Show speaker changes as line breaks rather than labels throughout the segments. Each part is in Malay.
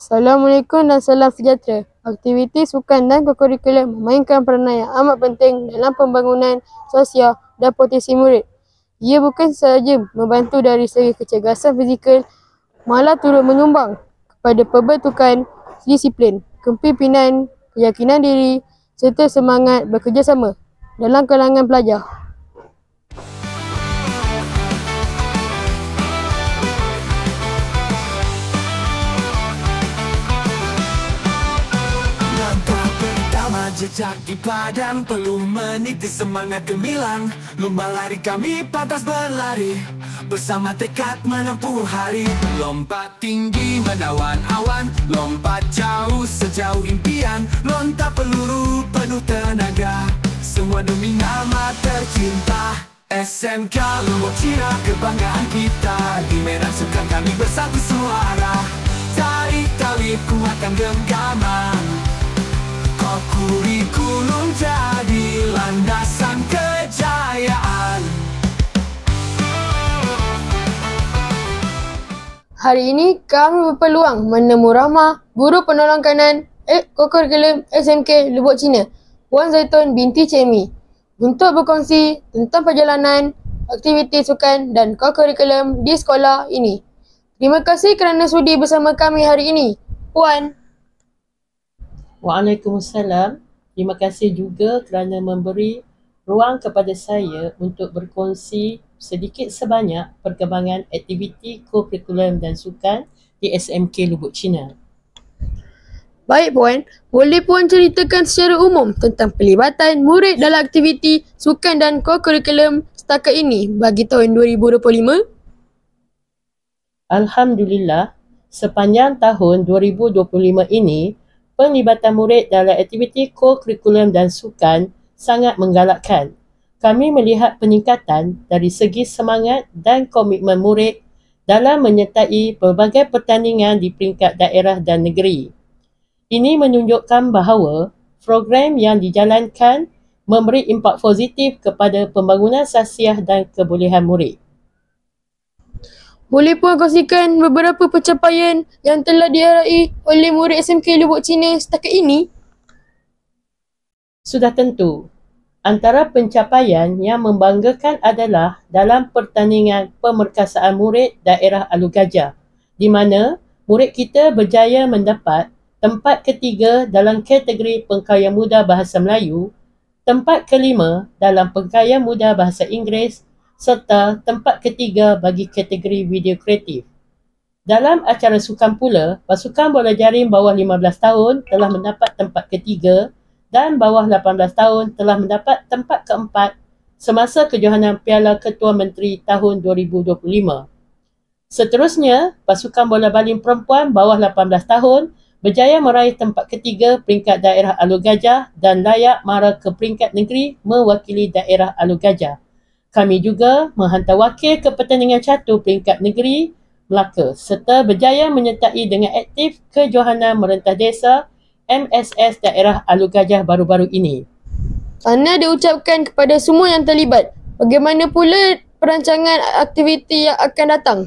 Assalamualaikum dan salam sejahtera. Aktiviti sukan dan kokurikulum memainkan peranan yang amat penting dalam pembangunan sosial dan potensi murid. Ia bukan sahaja membantu dari segi kecergasan fizikal, malah turut menyumbang kepada pembentukan disiplin, kepimpinan, keyakinan diri serta semangat bekerjasama dalam kalangan pelajar.
Jejak di padang perlu meniti semangat gemilang. Lomba lari kami pantas berlari bersama tekad menempuh hari. Lompat tinggi menawan awan, lompat jauh sejauh impian. Lontar peluru penuh tenaga, semua demi nama tercinta. SMK Lombok Cina, kebanggaan kita. Di medan sukan kami bersatu suara, tarik tali kuatkan genggaman. Kurikulum jadi landasan kejayaan.
Hari ini kami berpeluang menemu Rahmah, guru penolong kanan kokurikulum SMK Lombok Cina, Puan Zaitun binti Cemi, untuk berkongsi tentang perjalanan aktiviti sukan dan kokurikulum di sekolah ini. Terima kasih kerana sudi bersama kami hari ini, Puan.
Waalaikumsalam. Terima kasih juga kerana memberi ruang kepada saya untuk berkongsi sedikit sebanyak perkembangan aktiviti kokurikulum dan sukan di SMK Lombok Cina.
Baik Puan, boleh Puan ceritakan secara umum tentang pelibatan murid dalam aktiviti sukan dan kokurikulum setakat ini bagi tahun 2025?
Alhamdulillah, sepanjang tahun 2025 ini, penglibatan murid dalam aktiviti kokurikulum dan sukan sangat menggalakkan. Kami melihat peningkatan dari segi semangat dan komitmen murid dalam menyertai pelbagai pertandingan di peringkat daerah dan negeri. Ini menunjukkan bahawa program yang dijalankan memberi impak positif kepada pembangunan sasiah dan kebolehan murid.
Boleh Puan kongsikan beberapa pencapaian yang telah diraih oleh murid SMK Lombok Cina setakat ini?
Sudah tentu. Antara pencapaian yang membanggakan adalah dalam pertandingan pemerkasaan murid daerah Alor Gajah, di mana murid kita berjaya mendapat tempat ketiga dalam kategori pengkarya muda bahasa Melayu, tempat kelima dalam pengkarya muda bahasa Inggeris serta tempat ketiga bagi kategori video kreatif. Dalam acara sukan pula, pasukan bola jaring bawah 15 tahun telah mendapat tempat ketiga dan bawah 18 tahun telah mendapat tempat keempat semasa kejohanan Piala Ketua Menteri tahun 2025. Seterusnya, pasukan bola baling perempuan bawah 18 tahun berjaya meraih tempat ketiga peringkat daerah Alor Gajah dan layak mara ke peringkat negeri mewakili daerah Alor Gajah. Kami juga menghantar wakil ke pertandingan catur peringkat negeri Melaka serta berjaya menyertai dengan aktif kejohanan merentah desa MSS daerah Alor Gajah baru-baru ini.
Tahniah diucapkan kepada semua yang terlibat. Bagaimana pula perancangan aktiviti yang akan datang?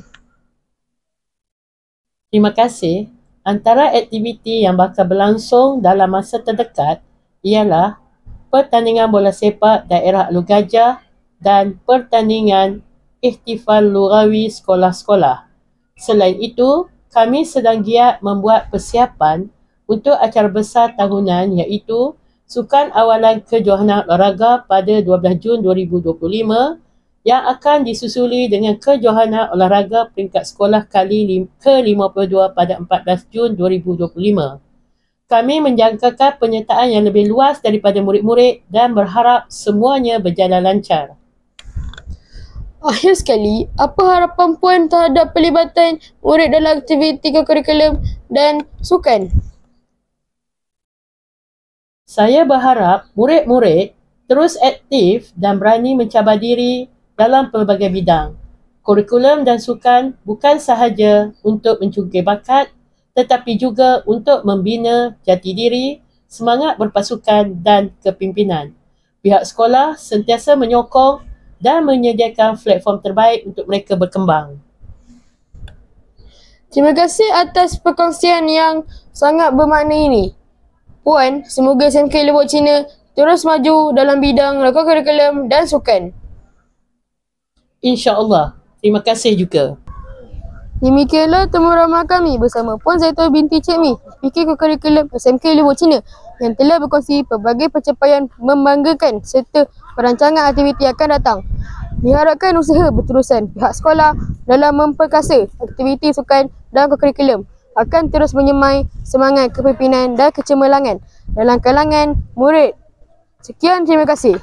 Terima kasih. Antara aktiviti yang bakal berlangsung dalam masa terdekat ialah pertandingan bola sepak daerah Alor Gajah dan pertandingan ihtifal lughawi sekolah-sekolah. Selain itu, kami sedang giat membuat persiapan untuk acara besar tahunan iaitu Sukan Awalan Kejohanan Olahraga pada 12 Jun 2025 yang akan disusuli dengan Kejohanan Olahraga peringkat sekolah kali ke-52 pada 14 Jun 2025. Kami menjangkakan penyertaan yang lebih luas daripada murid-murid dan berharap semuanya berjalan lancar.
Akhir sekali, apa harapan Puan terhadap pelibatan murid dalam aktiviti kokurikulum dan sukan?
Saya berharap murid-murid terus aktif dan berani mencabar diri dalam pelbagai bidang. Kurikulum dan sukan bukan sahaja untuk mencungkil bakat tetapi juga untuk membina jati diri, semangat berpasukan dan kepimpinan. Pihak sekolah sentiasa menyokong dan menyediakan platform terbaik untuk mereka berkembang.
Terima kasih atas perkongsian yang sangat bermakna ini. Puan, semoga SMK Lombok Cina terus maju dalam bidang lakon kurikulum dan sukan.
InsyaAllah. Terima kasih juga.
Demikianlah temu ramah kami bersama Puan Zaitun binti Cik Mi, PK Kurikulum SMK Lombok Cina yang telah berkongsi pelbagai pencapaian membanggakan serta perancangan aktiviti akan datang. Diharapkan usaha berterusan pihak sekolah dalam memperkasa aktiviti sukan dan kurikulum akan terus menyemai semangat kepimpinan dan kecemerlangan dalam kalangan murid. Sekian, terima kasih.